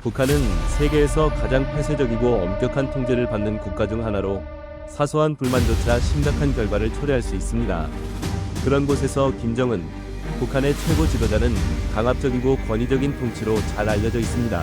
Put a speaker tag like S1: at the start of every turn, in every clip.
S1: 북한은 세계에서 가장 폐쇄적이고 엄격한 통제를 받는 국가 중 하나로 사소한 불만조차 심각한 결과를 초래할 수 있습니다. 그런 곳에서 김정은, 북한의 최고 지도자는 강압적이고 권위적인 통치로 잘 알려져 있습니다.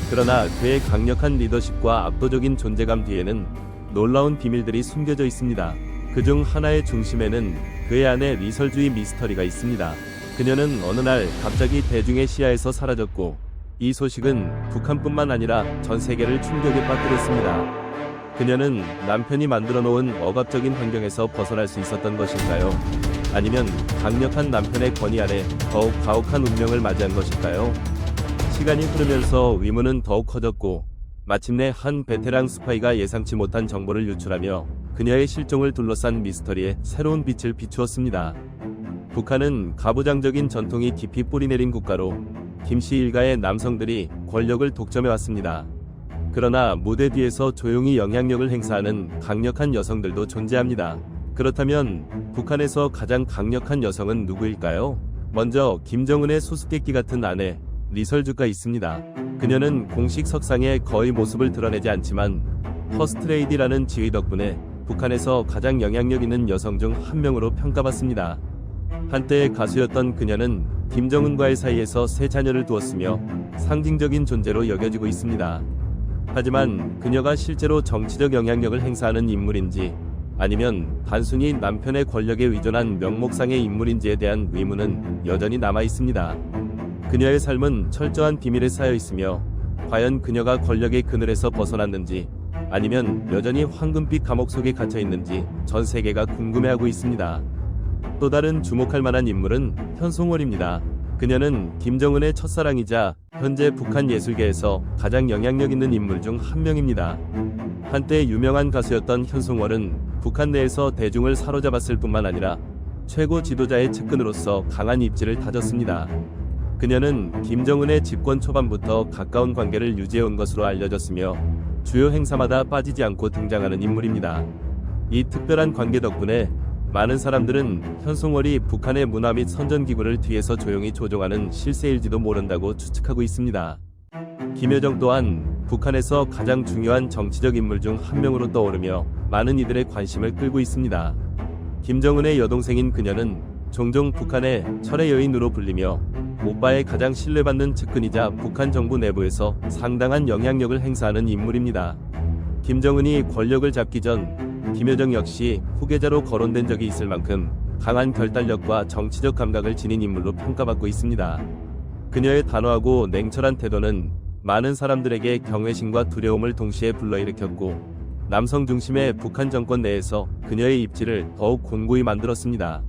S1: 그러나 그의 강력한 리더십과 압도적인 존재감 뒤에는 놀라운 비밀들이 숨겨져 있습니다. 그중 하나의 중심에는 그의 아내 리설주의 미스터리가 있습니다. 그녀는 어느 날 갑자기 대중의 시야에서 사라졌고, 이 소식은 북한뿐만 아니라 전 세계를 충격에 빠뜨렸습니다. 그녀는 남편이 만들어 놓은 억압적인 환경에서 벗어날 수 있었던 것일까요? 아니면 강력한 남편의 권위 아래 더욱 가혹한 운명을 맞이한 것일까요? 시간이 흐르면서 의문은 더욱 커졌고, 마침내 한 베테랑 스파이가 예상치 못한 정보를 유출하며 그녀의 실종을 둘러싼 미스터리에 새로운 빛을 비추었습니다. 북한은 가부장적인 전통이 깊이 뿌리내린 국가로 김씨 일가의 남성들이 권력을 독점해왔습니다. 그러나 무대 뒤에서 조용히 영향력을 행사하는 강력한 여성들도 존재합니다. 그렇다면 북한에서 가장 강력한 여성은 누구일까요? 먼저 김정은의 수수께끼 같은 아내 리설주가 있습니다. 그녀는 공식 석상에 거의 모습을 드러내지 않지만 퍼스트레이디라는 지위 덕분에 북한에서 가장 영향력 있는 여성 중 한 명으로 평가받습니다. 한때의 가수였던 그녀는 김정은과의 사이에서 세 자녀를 두었으며 상징적인 존재로 여겨지고 있습니다. 하지만 그녀가 실제로 정치적 영향력을 행사하는 인물인지 아니면 단순히 남편의 권력에 의존한 명목상의 인물인지에 대한 의문은 여전히 남아 있습니다. 그녀의 삶은 철저한 비밀에 쌓여 있으며 과연 그녀가 권력의 그늘에서 벗어났는지 아니면 여전히 황금빛 감옥 속에 갇혀 있는지 전 세계가 궁금해하고 있습니다. 또 다른 주목할 만한 인물은 현송월입니다. 그녀는 김정은의 첫사랑이자 현재 북한 예술계에서 가장 영향력 있는 인물 중 한 명입니다. 한때 유명한 가수였던 현송월은 북한 내에서 대중을 사로잡았을 뿐만 아니라 최고 지도자의 측근으로서 강한 입지를 다졌습니다. 그녀는 김정은의 집권 초반부터 가까운 관계를 유지해온 것으로 알려졌으며 주요 행사마다 빠지지 않고 등장하는 인물입니다. 이 특별한 관계 덕분에 많은 사람들은 현송월이 북한의 문화 및 선전기구를 뒤에서 조용히 조종하는 실세일지도 모른다고 추측하고 있습니다. 김여정 또한 북한에서 가장 중요한 정치적 인물 중 한 명으로 떠오르며 많은 이들의 관심을 끌고 있습니다. 김정은의 여동생인 그녀는 종종 북한의 철의 여인으로 불리며 오빠의 가장 신뢰받는 측근이자 북한 정부 내부에서 상당한 영향력을 행사하는 인물입니다. 김정은이 권력을 잡기 전 김여정 역시 후계자로 거론된 적이 있을 만큼 강한 결단력과 정치적 감각을 지닌 인물로 평가받고 있습니다. 그녀의 단호하고 냉철한 태도는 많은 사람들에게 경외심과 두려움을 동시에 불러일으켰고, 남성 중심의 북한 정권 내에서 그녀의 입지를 더욱 곤고히 만들었습니다.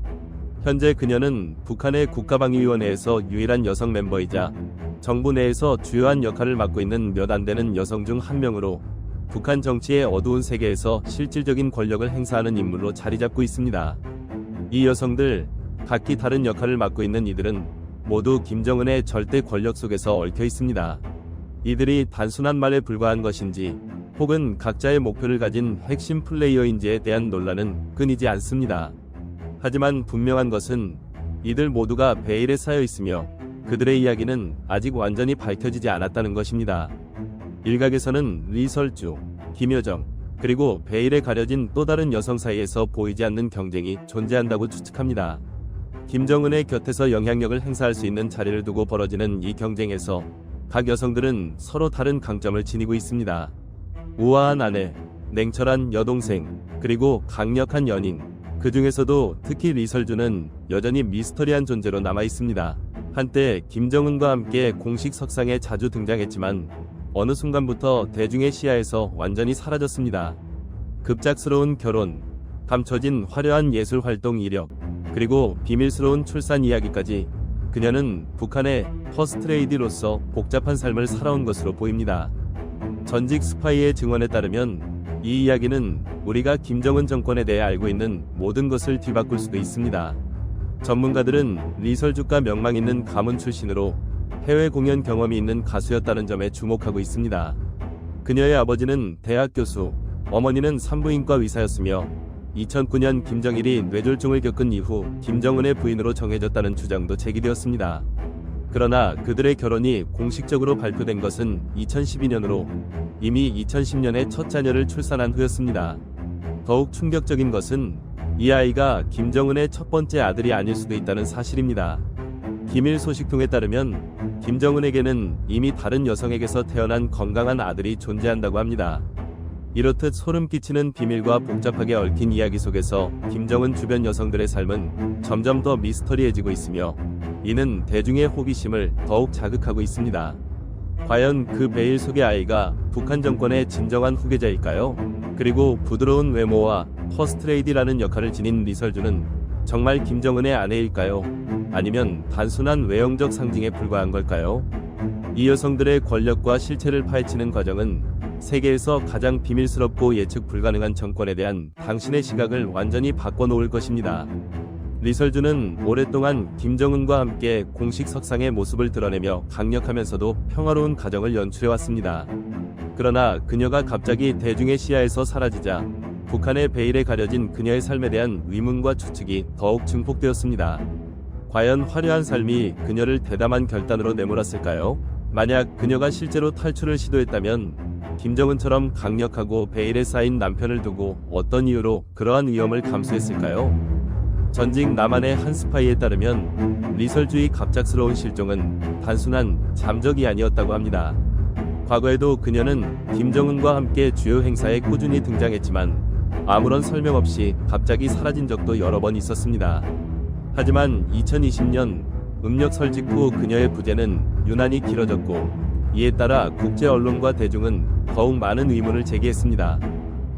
S1: 현재 그녀는 북한의 국가방위위원회에서 유일한 여성 멤버이자 정부 내에서 주요한 역할을 맡고 있는 몇 안 되는 여성 중 한 명으로 북한 정치의 어두운 세계에서 실질적인 권력을 행사하는 인물로 자리잡고 있습니다. 이 여성들, 각기 다른 역할을 맡고 있는 이들은 모두 김정은의 절대 권력 속에서 얽혀 있습니다. 이들이 단순한 말에 불과한 것인지 혹은 각자의 목표를 가진 핵심 플레이어인지에 대한 논란은 끊이지 않습니다. 하지만 분명한 것은 이들 모두가 베일에 쌓여 있으며 그들의 이야기는 아직 완전히 밝혀지지 않았다는 것입니다. 일각에서는 리설주, 김여정, 그리고 베일에 가려진 또 다른 여성 사이에서 보이지 않는 경쟁이 존재한다고 추측합니다. 김정은의 곁에서 영향력을 행사할 수 있는 자리를 두고 벌어지는 이 경쟁에서 각 여성들은 서로 다른 강점을 지니고 있습니다. 우아한 아내, 냉철한 여동생, 그리고 강력한 연인, 그 중에서도 특히 리설주는 여전히 미스터리한 존재로 남아 있습니다. 한때 김정은과 함께 공식 석상에 자주 등장했지만 어느 순간부터 대중의 시야에서 완전히 사라졌습니다. 급작스러운 결혼, 감춰진 화려한 예술 활동 이력, 그리고 비밀스러운 출산 이야기까지 그녀는 북한의 퍼스트레이디로서 복잡한 삶을 살아온 것으로 보입니다. 전직 스파이의 증언에 따르면 이 이야기는 우리가 김정은 정권에 대해 알고 있는 모든 것을 뒤바꿀 수도 있습니다. 전문가들은 리설주가 명망 있는 가문 출신으로 해외 공연 경험이 있는 가수였다는 점에 주목하고 있습니다. 그녀의 아버지는 대학 교수, 어머니는 산부인과 의사였으며 2009년 김정일이 뇌졸중을 겪은 이후 김정은의 부인으로 정해졌다는 주장도 제기되었습니다. 그러나 그들의 결혼이 공식적으로 발표된 것은 2012년으로 이미 2010년에 첫 자녀를 출산한 후였습니다. 더욱 충격적인 것은 이 아이가 김정은의 첫 번째 아들이 아닐 수도 있다는 사실입니다. 기밀 소식통에 따르면 김정은에게는 이미 다른 여성에게서 태어난 건강한 아들이 존재한다고 합니다. 이렇듯 소름 끼치는 비밀과 복잡하게 얽힌 이야기 속에서 김정은 주변 여성들의 삶은 점점 더 미스터리해지고 있으며 이는 대중의 호기심을 더욱 자극하고 있습니다. 과연 그 베일 속의 아이가 북한 정권의 진정한 후계자일까요? 그리고 부드러운 외모와 퍼스트레이디라는 역할을 지닌 리설주는 정말 김정은의 아내일까요? 아니면 단순한 외형적 상징에 불과한 걸까요? 이 여성들의 권력과 실체를 파헤치는 과정은 세계에서 가장 비밀스럽고 예측 불가능한 정권에 대한 당신의 시각을 완전히 바꿔놓을 것입니다. 리설주는 오랫동안 김정은과 함께 공식 석상의 모습을 드러내며 강력하면서도 평화로운 가정을 연출해왔습니다. 그러나 그녀가 갑자기 대중의 시야에서 사라지자 북한의 베일에 가려진 그녀의 삶에 대한 의문과 추측이 더욱 증폭되었습니다. 과연 화려한 삶이 그녀를 대담한 결단으로 내몰았을까요? 만약 그녀가 실제로 탈출을 시도했다면 김정은처럼 강력하고 베일에 쌓인 남편을 두고 어떤 이유로 그러한 위험을 감수했을까요? 전직 남한의 한 스파이에 따르면 리설주의 갑작스러운 실종은 단순한 잠적이 아니었다고 합니다. 과거에도 그녀는 김정은과 함께 주요 행사에 꾸준히 등장했지만 아무런 설명 없이 갑자기 사라진 적도 여러 번 있었습니다. 하지만 2020년 음력 설직 후 그녀의 부재는 유난히 길어졌고 이에 따라 국제 언론과 대중은 더욱 많은 의문을 제기했습니다.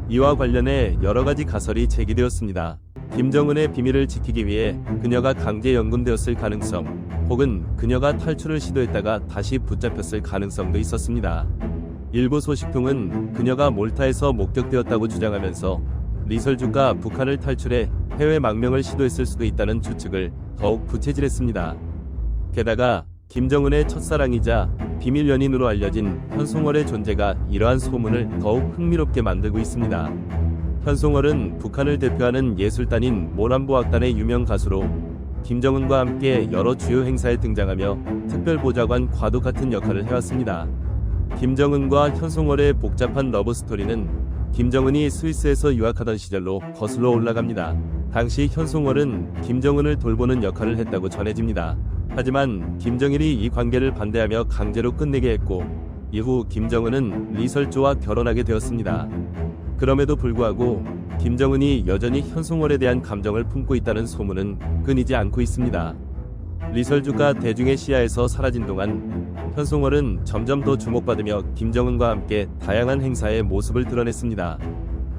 S1: 이와 관련해 여러 가지 가설이 제기되었습니다. 김정은의 비밀을 지키기 위해 그녀가 강제 연금되었을 가능성, 혹은 그녀가 탈출을 시도했다가 다시 붙잡혔을 가능성도 있었습니다. 일부 소식통은 그녀가 몰타에서 목격되었다고 주장하면서 리설주가 북한을 탈출해 해외 망명을 시도했을 수도 있다는 추측을 더욱 부채질했습니다. 게다가 김정은의 첫사랑이자 비밀 연인으로 알려진 현송월의 존재가 이러한 소문을 더욱 흥미롭게 만들고 있습니다. 현송월은 북한을 대표하는 예술단인 모란보악단의 유명 가수로 김정은과 함께 여러 주요 행사에 등장하며 특별보좌관 과도 같은 역할을 해왔습니다. 김정은과 현송월의 복잡한 러브스토리는 김정은이 스위스에서 유학하던 시절로 거슬러 올라갑니다. 당시 현송월은 김정은을 돌보는 역할을 했다고 전해집니다. 하지만 김정일이 이 관계를 반대하며 강제로 끝내게 했고 이후 김정은은 리설주와 결혼하게 되었습니다. 그럼에도 불구하고 김정은이 여전히 현송월에 대한 감정을 품고 있다는 소문은 끊이지 않고 있습니다. 리설주가 대중의 시야에서 사라진 동안 현송월은 점점 더 주목받으며 김정은과 함께 다양한 행사에 모습을 드러냈습니다.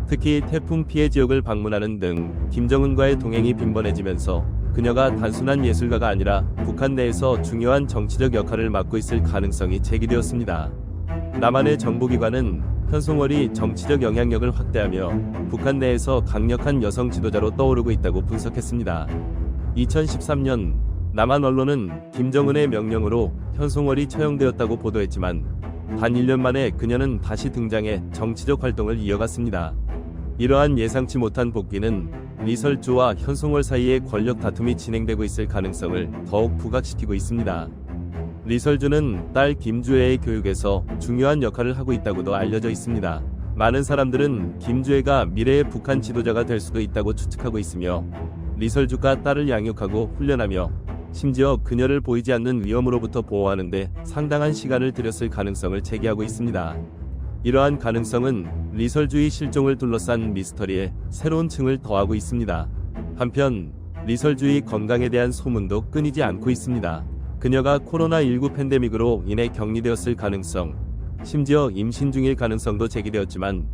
S1: 특히 태풍 피해 지역을 방문하는 등 김정은과의 동행이 빈번해지면서 그녀가 단순한 예술가가 아니라 북한 내에서 중요한 정치적 역할을 맡고 있을 가능성이 제기되었습니다. 남한의 정보기관은 현송월이 정치적 영향력을 확대하며 북한 내에서 강력한 여성 지도자로 떠오르고 있다고 분석했습니다. 2013년 남한 언론은 김정은의 명령으로 현송월이 처형되었다고 보도했지만 단 1년 만에 그녀는 다시 등장해 정치적 활동을 이어갔습니다. 이러한 예상치 못한 복귀는 리설주와 현송월 사이의 권력 다툼이 진행되고 있을 가능성을 더욱 부각시키고 있습니다. 리설주는 딸 김주애의 교육에서 중요한 역할을 하고 있다고도 알려져 있습니다. 많은 사람들은 김주애가 미래의 북한 지도자가 될 수도 있다고 추측하고 있으며 리설주가 딸을 양육하고 훈련하며 심지어 그녀를 보이지 않는 위험으로부터 보호하는 데 상당한 시간을 들였을 가능성을 제기하고 있습니다. 이러한 가능성은 리설주의 실종을 둘러싼 미스터리에 새로운 층을 더하고 있습니다. 한편 리설주의 건강에 대한 소문도 끊이지 않고 있습니다. 그녀가 코로나19 팬데믹으로 인해 격리되었을 가능성, 심지어 임신 중일 가능성도 제기되었지만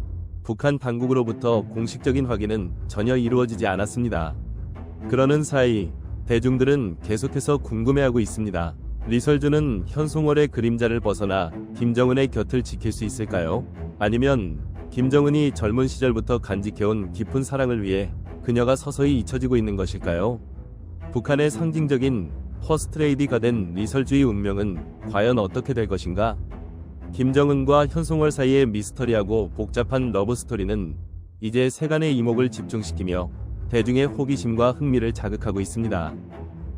S1: 북한 당국으로부터 공식적인 확인은 전혀 이루어지지 않았습니다. 그러는 사이 대중들은 계속해서 궁금해하고 있습니다. 리설주는 현송월의 그림자를 벗어나 김정은의 곁을 지킬 수 있을까요? 아니면 김정은이 젊은 시절부터 간직해온 깊은 사랑을 위해 그녀가 서서히 잊혀지고 있는 것일까요? 북한의 상징적인 퍼스트레이디가 된 리설주의 운명은 과연 어떻게 될 것인가? 김정은과 현송월 사이의 미스터리하고 복잡한 러브스토리는 이제 세간의 이목을 집중시키며 대중의 호기심과 흥미를 자극하고 있습니다.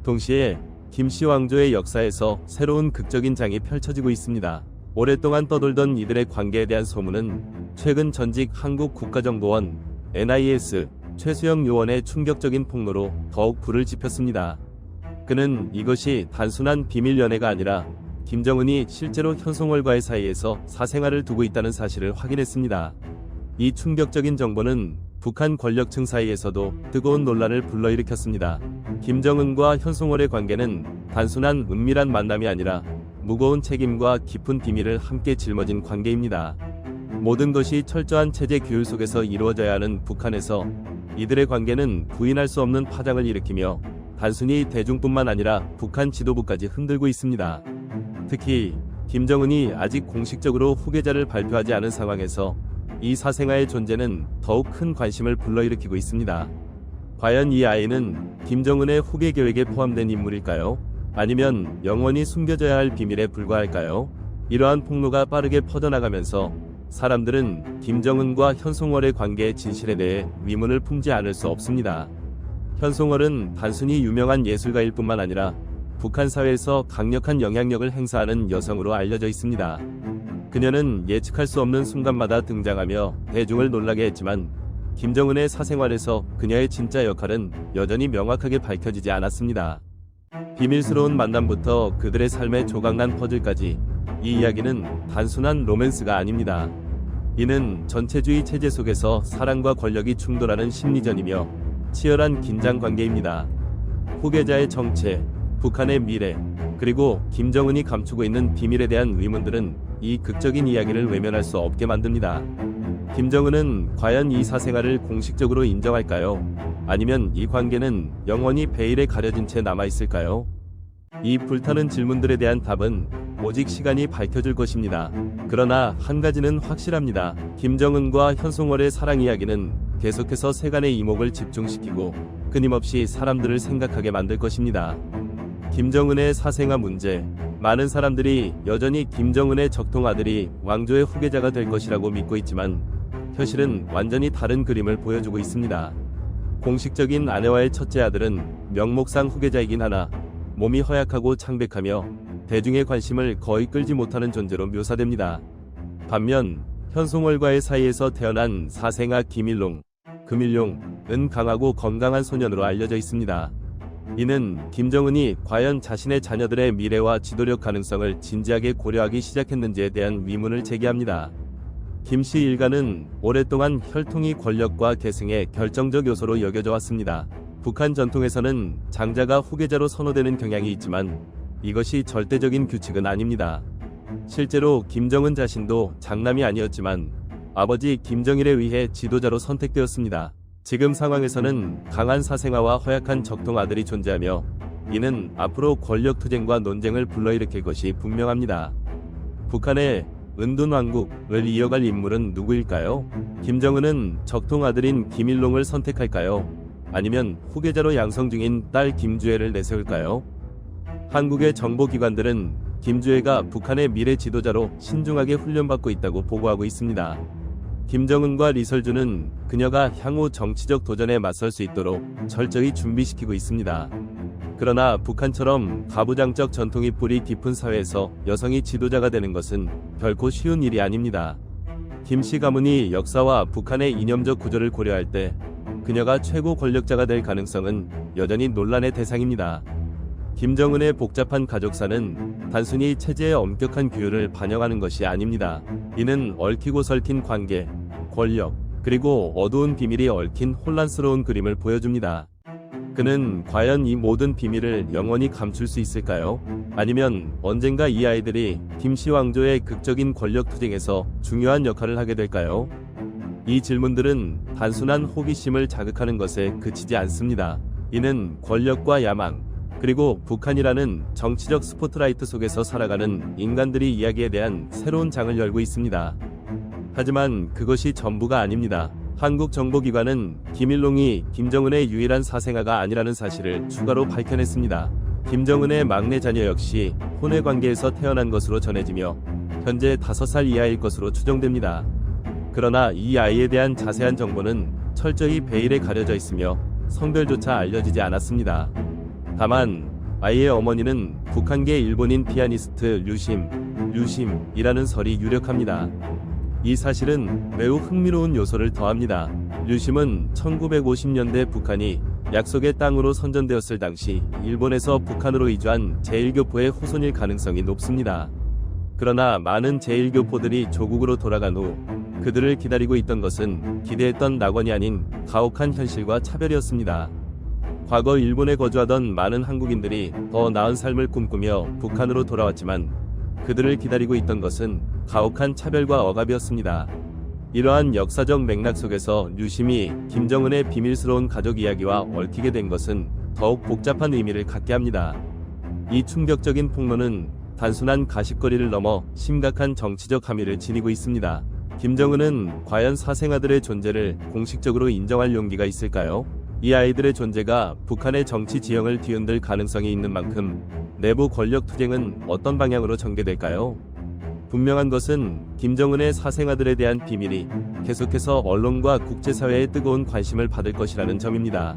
S1: 동시에 김씨 왕조의 역사에서 새로운 극적인 장이 펼쳐지고 있습니다. 오랫동안 떠돌던 이들의 관계에 대한 소문은 최근 전직 한국 국가정보원 NIS 최수영 요원의 충격적인 폭로로 더욱 불을 지폈습니다. 그는 이것이 단순한 비밀 연애가 아니라 김정은이 실제로 현송월과의 사이에서 사생활을 두고 있다는 사실을 확인했습니다. 이 충격적인 정보는 북한 권력층 사이에서도 뜨거운 논란을 불러일으켰습니다. 김정은과 현송월의 관계는 단순한 은밀한 만남이 아니라 무거운 책임과 깊은 비밀을 함께 짊어진 관계입니다. 모든 것이 철저한 체제 규율 속에서 이루어져야 하는 북한에서 이들의 관계는 부인할 수 없는 파장을 일으키며 단순히 대중뿐만 아니라 북한 지도부까지 흔들고 있습니다. 특히 김정은이 아직 공식적으로 후계자를 발표하지 않은 상황에서 이 사생아의 존재는 더욱 큰 관심을 불러일으키고 있습니다. 과연 이 아이는 김정은의 후계 계획에 포함된 인물일까요? 아니면 영원히 숨겨져야 할 비밀에 불과할까요? 이러한 폭로가 빠르게 퍼져나가면서 사람들은 김정은과 현송월의 관계의 진실에 대해 의문을 품지 않을 수 없습니다. 현송월은 단순히 유명한 예술가일 뿐만 아니라 북한 사회에서 강력한 영향력을 행사하는 여성으로 알려져 있습니다. 그녀는 예측할 수 없는 순간마다 등장하며 대중을 놀라게 했지만 김정은의 사생활에서 그녀의 진짜 역할은 여전히 명확하게 밝혀지지 않았습니다. 비밀스러운 만남부터 그들의 삶의 조각난 퍼즐까지 이 이야기는 단순한 로맨스가 아닙니다. 이는 전체주의 체제 속에서 사랑과 권력이 충돌하는 심리전이며 치열한 긴장 관계입니다. 후계자의 정체, 북한의 미래, 그리고 김정은이 감추고 있는 비밀에 대한 의문들은 이 극적인 이야기를 외면할 수 없게 만듭니다. 김정은은 과연 이 사생활을 공식적으로 인정할까요? 아니면 이 관계는 영원히 베일에 가려진 채 남아있을까요? 이 불타는 질문들에 대한 답은 오직 시간이 밝혀줄 것입니다. 그러나 한 가지는 확실합니다. 김정은과 현송월의 사랑 이야기는 계속해서 세간의 이목을 집중시키고 끊임없이 사람들을 생각하게 만들 것입니다. 김정은의 사생아 문제, 많은 사람들이 여전히 김정은의 적통 아들이 왕조의 후계자가 될 것이라고 믿고 있지만 현실은 완전히 다른 그림을 보여주고 있습니다. 공식적인 아내와의 첫째 아들은 명목상 후계자이긴 하나 몸이 허약하고 창백하며 대중의 관심을 거의 끌지 못하는 존재로 묘사됩니다. 반면 현송월과의 사이에서 태어난 사생아 김일롱, 금일용은 강하고 건강한 소년으로 알려져 있습니다. 이는 김정은이 과연 자신의 자녀들의 미래와 지도력 가능성을 진지하게 고려하기 시작했는지에 대한 의문을 제기합니다. 김씨 일가는 오랫동안 혈통이 권력과 계승의 결정적 요소로 여겨져 왔습니다. 북한 전통에서는 장자가 후계자로 선호되는 경향이 있지만 이것이 절대적인 규칙은 아닙니다. 실제로 김정은 자신도 장남이 아니었지만 아버지 김정일에 의해 지도자로 선택되었습니다. 지금 상황에서는 강한 사생아와 허약한 적통 아들이 존재하며 이는 앞으로 권력 투쟁과 논쟁을 불러일으킬 것이 분명합니다. 북한의 은둔 왕국을 이어갈 인물은 누구일까요? 김정은은 적통 아들인 김일롱을 선택할까요? 아니면 후계자로 양성 중인 딸 김주애를 내세울까요? 한국의 정보기관들은 김주애가 북한의 미래 지도자로 신중하게 훈련받고 있다고 보고하고 있습니다. 김정은과 리설주는 그녀가 향후 정치적 도전에 맞설 수 있도록 철저히 준비시키고 있습니다. 그러나 북한처럼 가부장적 전통이 뿌리 깊은 사회에서 여성이 지도자가 되는 것은 결코 쉬운 일이 아닙니다. 김씨 가문이 역사와 북한의 이념적 구조를 고려할 때 그녀가 최고 권력자가 될 가능성은 여전히 논란의 대상입니다. 김정은의 복잡한 가족사는 단순히 체제의 엄격한 규율을 반영하는 것이 아닙니다. 이는 얽히고 설킨 관계, 권력, 그리고 어두운 비밀이 얽힌 혼란스러운 그림을 보여줍니다. 그는 과연 이 모든 비밀을 영원히 감출 수 있을까요? 아니면 언젠가 이 아이들이 김씨 왕조의 극적인 권력 투쟁에서 중요한 역할을 하게 될까요? 이 질문들은 단순한 호기심을 자극하는 것에 그치지 않습니다. 이는 권력과 야망, 그리고 북한이라는 정치적 스포트라이트 속에서 살아가는 인간들의 이야기에 대한 새로운 장을 열고 있습니다. 하지만 그것이 전부가 아닙니다. 한국 정보기관은 김일롱이 김정은의 유일한 사생아가 아니라는 사실을 추가로 밝혀냈습니다. 김정은의 막내 자녀 역시 혼외 관계에서 태어난 것으로 전해지며 현재 5살 이하일 것으로 추정됩니다. 그러나 이 아이에 대한 자세한 정보는 철저히 베일에 가려져 있으며 성별조차 알려지지 않았습니다. 다만 아이의 어머니는 북한계 일본인 피아니스트 류심이라는 설이 유력합니다. 이 사실은 매우 흥미로운 요소를 더합니다. 류심은 1950년대 북한이 약속의 땅으로 선전되었을 당시 일본에서 북한으로 이주한 제1교포의 후손일 가능성이 높습니다. 그러나 많은 제1교포들이 조국으로 돌아간 후 그들을 기다리고 있던 것은 기대했던 낙원이 아닌 가혹한 현실과 차별이었습니다. 과거 일본에 거주하던 많은 한국인들이 더 나은 삶을 꿈꾸며 북한으로 돌아왔지만 그들을 기다리고 있던 것은 가혹한 차별과 억압이었습니다. 이러한 역사적 맥락 속에서 류심이 김정은의 비밀스러운 가족 이야기와 얽히게 된 것은 더욱 복잡한 의미를 갖게 합니다. 이 충격적인 폭로는 단순한 가십거리를 넘어 심각한 정치적 함의를 지니고 있습니다. 김정은은 과연 사생아들의 존재를 공식적으로 인정할 용기가 있을까요? 이 아이들의 존재가 북한의 정치 지형을 뒤흔들 가능성이 있는 만큼 내부 권력 투쟁은 어떤 방향으로 전개될까요? 분명한 것은 김정은의 사생아들에 대한 비밀이 계속해서 언론과 국제사회의 뜨거운 관심을 받을 것이라는 점입니다.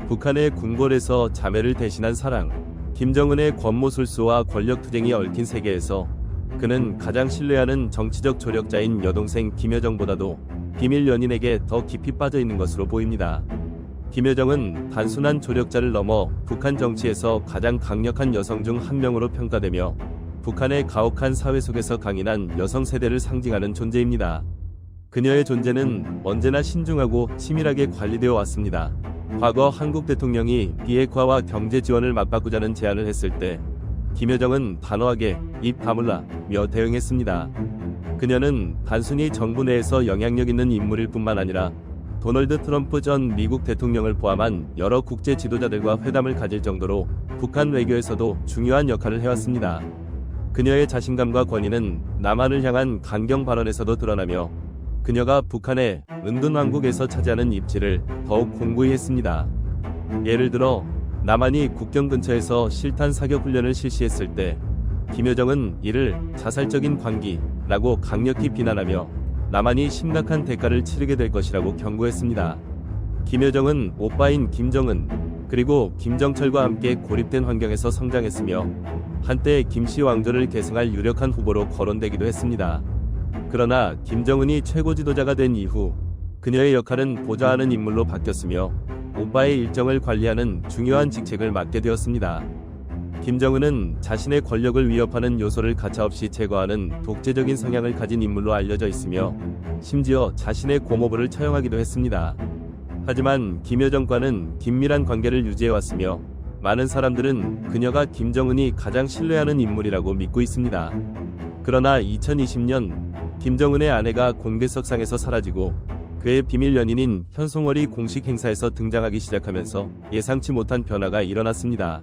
S1: 북한의 궁궐에서 자매를 대신한 사랑, 김정은의 권모술수와 권력투쟁이 얽힌 세계에서 그는 가장 신뢰하는 정치적 조력자인 여동생 김여정보다도 비밀 연인에게 더 깊이 빠져 있는 것으로 보입니다. 김여정은 단순한 조력자를 넘어 북한 정치에서 가장 강력한 여성 중 한 명으로 평가되며 북한의 가혹한 사회 속에서 강인한 여성 세대를 상징하는 존재입니다. 그녀의 존재는 언제나 신중하고 치밀하게 관리되어 왔습니다. 과거 한국 대통령이 비핵화와 경제 지원을 맞바꾸자는 제안을 했을 때 김여정은 단호하게 입 다물라며 대응했습니다. 그녀는 단순히 정부 내에서 영향력 있는 인물일 뿐만 아니라 도널드 트럼프 전 미국 대통령을 포함한 여러 국제 지도자들과 회담을 가질 정도로 북한 외교에서도 중요한 역할을 해왔습니다. 그녀의 자신감과 권위는 남한을 향한 강경 발언에서도 드러나며 그녀가 북한의 은둔왕국에서 차지하는 입지를 더욱 공고히 했습니다. 예를 들어 남한이 국경 근처에서 실탄 사격 훈련을 실시했을 때 김여정은 이를 자살적인 광기라고 강력히 비난하며 남한이 심각한 대가를 치르게 될 것이라고 경고했습니다. 김여정은 오빠인 김정은 그리고 김정철과 함께 고립된 환경에서 성장했으며 한때 김씨 왕조를 계승할 유력한 후보로 거론되기도 했습니다. 그러나 김정은이 최고 지도자가 된 이후 그녀의 역할은 보좌하는 인물로 바뀌었으며 오빠의 일정을 관리하는 중요한 직책을 맡게 되었습니다. 김정은은 자신의 권력을 위협하는 요소를 가차없이 제거하는 독재적인 성향을 가진 인물로 알려져 있으며 심지어 자신의 고모부를 처형하기도 했습니다. 하지만 김여정과는 긴밀한 관계를 유지해왔으며 많은 사람들은 그녀가 김정은이 가장 신뢰하는 인물이라고 믿고 있습니다. 그러나 2020년 김정은의 아내가 공개석상에서 사라지고 그의 비밀 연인인 현송월이 공식 행사에서 등장하기 시작하면서 예상치 못한 변화가 일어났습니다.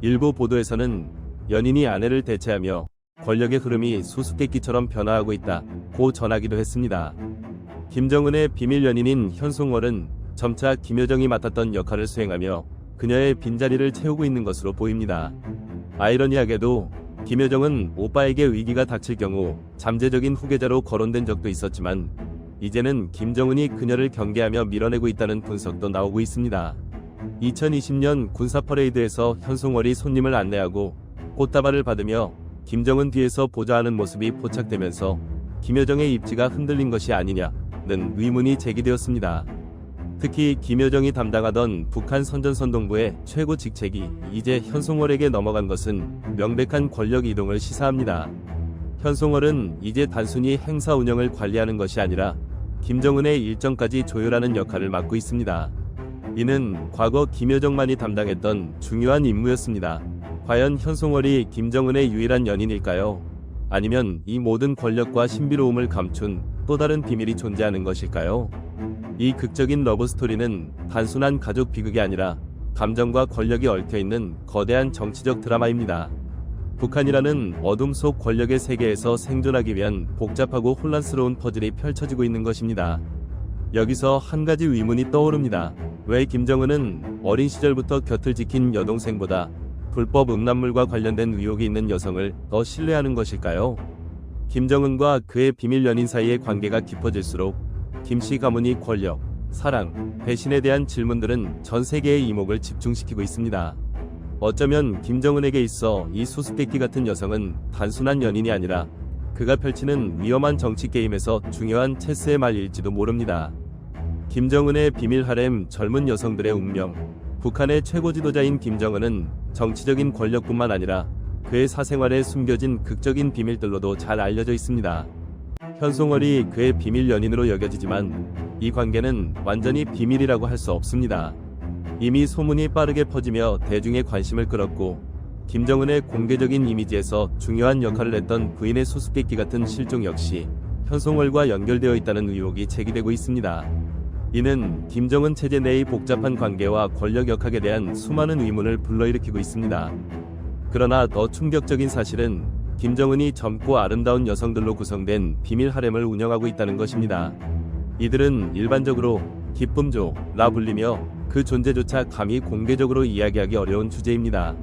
S1: 일부 보도에서는 연인이 아내를 대체하며 권력의 흐름이 수수께끼처럼 변화하고 있다고 전하기도 했습니다. 김정은의 비밀 연인인 현송월은 점차 김여정이 맡았던 역할을 수행하며 그녀의 빈자리를 채우고 있는 것으로 보입니다. 아이러니하게도 김여정은 오빠에게 위기가 닥칠 경우 잠재적인 후계자로 거론된 적도 있었지만 이제는 김정은이 그녀를 경계하며 밀어내고 있다는 분석도 나오고 있습니다. 2020년 군사 퍼레이드에서 현송월이 손님을 안내하고 꽃다발을 받으며 김정은 뒤에서 보좌하는 모습이 포착되면서 김여정의 입지가 흔들린 것이 아니냐는 의문이 제기되었습니다. 특히 김여정이 담당하던 북한 선전선동부의 최고 직책이 이제 현송월에게 넘어간 것은 명백한 권력 이동을 시사합니다. 현송월은 이제 단순히 행사 운영을 관리하는 것이 아니라 김정은의 일정까지 조율하는 역할을 맡고 있습니다. 이는 과거 김여정만이 담당했던 중요한 임무였습니다. 과연 현송월이 김정은의 유일한 연인일까요? 아니면 이 모든 권력과 신비로움을 감춘 또 다른 비밀이 존재하는 것일까요? 이 극적인 러브스토리는 단순한 가족 비극이 아니라 감정과 권력이 얽혀있는 거대한 정치적 드라마입니다. 북한이라는 어둠 속 권력의 세계에서 생존하기 위한 복잡하고 혼란스러운 퍼즐이 펼쳐지고 있는 것입니다. 여기서 한 가지 의문이 떠오릅니다. 왜 김정은은 어린 시절부터 곁을 지킨 여동생보다 불법 음란물과 관련된 의혹이 있는 여성을 더 신뢰하는 것일까요? 김정은과 그의 비밀 연인 사이의 관계가 깊어질수록 김씨 가문이 권력, 사랑, 배신에 대한 질문들은 전 세계의 이목을 집중시키고 있습니다. 어쩌면 김정은에게 있어 이 수수께끼 같은 여성은 단순한 연인이 아니라 그가 펼치는 위험한 정치 게임에서 중요한 체스의 말일지도 모릅니다. 김정은의 비밀 하렘, 젊은 여성들의 운명. 북한의 최고 지도자인 김정은은 정치적인 권력뿐만 아니라 그의 사생활에 숨겨진 극적인 비밀들로도 잘 알려져 있습니다. 현송월이 그의 비밀 연인으로 여겨지지만 이 관계는 완전히 비밀이라고 할 수 없습니다. 이미 소문이 빠르게 퍼지며 대중의 관심을 끌었고 김정은의 공개적인 이미지에서 중요한 역할을 했던 부인의 수수께끼 같은 실종 역시 현송월과 연결되어 있다는 의혹이 제기되고 있습니다. 이는 김정은 체제 내의 복잡한 관계와 권력 역학에 대한 수많은 의문을 불러일으키고 있습니다. 그러나 더 충격적인 사실은 김정은이 젊고 아름다운 여성들로 구성된 비밀 하렘을 운영하고 있다는 것입니다. 이들은 일반적으로 기쁨조라 불리며 그 존재조차 감히 공개적으로 이야기하기 어려운 주제입니다.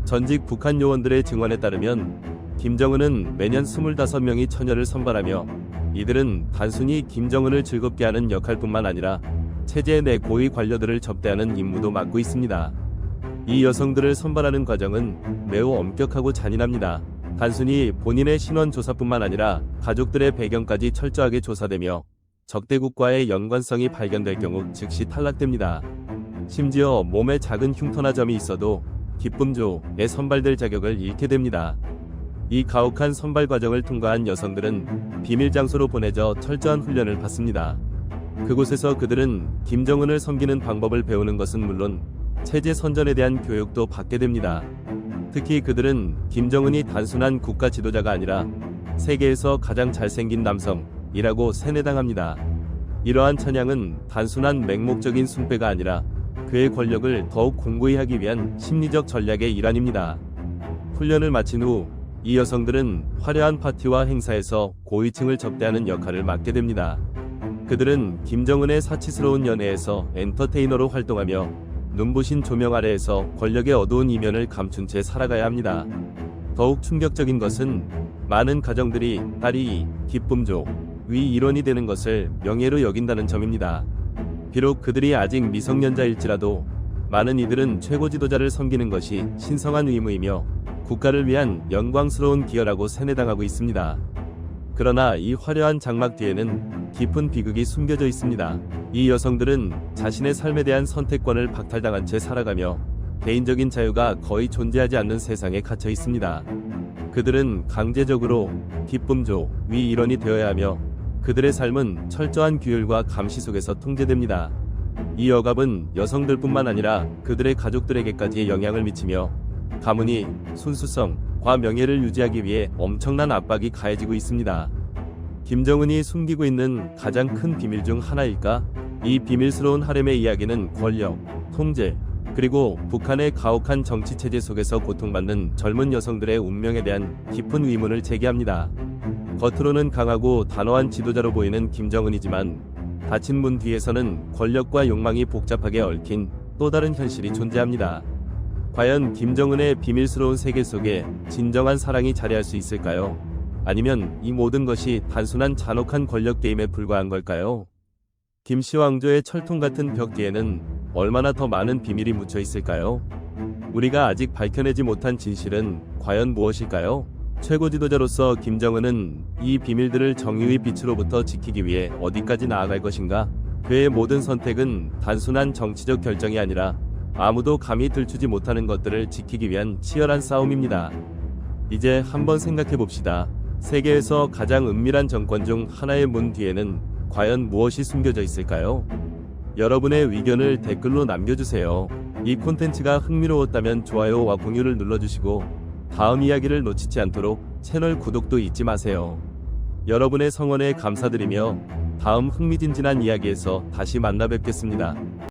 S1: 전직 북한 요원들의 증언에 따르면 김정은은 매년 25명의 처녀를 선발하며 이들은 단순히 김정은을 즐겁게 하는 역할뿐만 아니라 체제 내 고위 관료들을 접대하는 임무도 맡고 있습니다. 이 여성들을 선발하는 과정은 매우 엄격하고 잔인합니다. 단순히 본인의 신원 조사뿐만 아니라 가족들의 배경까지 철저하게 조사되며 적대국과의 연관성이 발견될 경우 즉시 탈락됩니다. 심지어 몸에 작은 흉터나 점이 있어도 기쁨조에 선발될 자격을 잃게 됩니다. 이 가혹한 선발 과정을 통과한 여성들은 비밀 장소로 보내져 철저한 훈련을 받습니다. 그곳에서 그들은 김정은을 섬기는 방법을 배우는 것은 물론 체제 선전에 대한 교육도 받게 됩니다. 특히 그들은 김정은이 단순한 국가 지도자가 아니라 세계에서 가장 잘생긴 남성이라고 세뇌당합니다. 이러한 찬양은 단순한 맹목적인 숭배가 아니라 그의 권력을 더욱 공고히 하기 위한 심리적 전략의 일환입니다. 훈련을 마친 후 이 여성들은 화려한 파티와 행사에서 고위층을 접대하는 역할을 맡게 됩니다. 그들은 김정은의 사치스러운 연애에서 엔터테이너로 활동하며 눈부신 조명 아래에서 권력의 어두운 이면을 감춘 채 살아가야 합니다. 더욱 충격적인 것은 많은 가정들이 딸이 기쁨조 위 일원이 되는 것을 명예로 여긴다는 점입니다. 비록 그들이 아직 미성년자일지라도 많은 이들은 최고 지도자를 섬기는 것이 신성한 의무이며 국가를 위한 영광스러운 기여라고 세뇌당하고 있습니다. 그러나 이 화려한 장막 뒤에는 깊은 비극이 숨겨져 있습니다. 이 여성들은 자신의 삶에 대한 선택권을 박탈당한 채 살아가며 개인적인 자유가 거의 존재하지 않는 세상에 갇혀 있습니다. 그들은 강제적으로 기쁨조 위 일원이 되어야 하며 그들의 삶은 철저한 규율과 감시 속에서 통제됩니다. 이 억압은 여성들뿐만 아니라 그들의 가족들에게까지 영향을 미치며 가문이 순수성과 명예를 유지하기 위해 엄청난 압박이 가해지고 있습니다. 김정은이 숨기고 있는 가장 큰 비밀 중 하나일까? 이 비밀스러운 하렘의 이야기는 권력, 통제, 그리고 북한의 가혹한 정치체제 속에서 고통받는 젊은 여성들의 운명에 대한 깊은 의문을 제기합니다. 겉으로는 강하고 단호한 지도자로 보이는 김정은이지만 닫힌 문 뒤에서는 권력과 욕망이 복잡하게 얽힌 또 다른 현실이 존재합니다. 과연 김정은의 비밀스러운 세계 속에 진정한 사랑이 자리할 수 있을까요? 아니면 이 모든 것이 단순한 잔혹한 권력 게임에 불과한 걸까요? 김씨 왕조의 철통 같은 벽 뒤에는 얼마나 더 많은 비밀이 묻혀 있을까요? 우리가 아직 밝혀내지 못한 진실은 과연 무엇일까요? 최고 지도자로서 김정은은 이 비밀들을 정의의 빛으로부터 지키기 위해 어디까지 나아갈 것인가? 그의 모든 선택은 단순한 정치적 결정이 아니라 아무도 감히 들추지 못하는 것들을 지키기 위한 치열한 싸움입니다. 이제 한번 생각해 봅시다. 세계에서 가장 은밀한 정권 중 하나의 문 뒤에는 과연 무엇이 숨겨져 있을까요? 여러분의 의견을 댓글로 남겨주세요. 이 콘텐츠가 흥미로웠다면 좋아요와 공유를 눌러주시고 다음 이야기를 놓치지 않도록 채널 구독도 잊지 마세요. 여러분의 성원에 감사드리며 다음 흥미진진한 이야기에서 다시 만나 뵙겠습니다.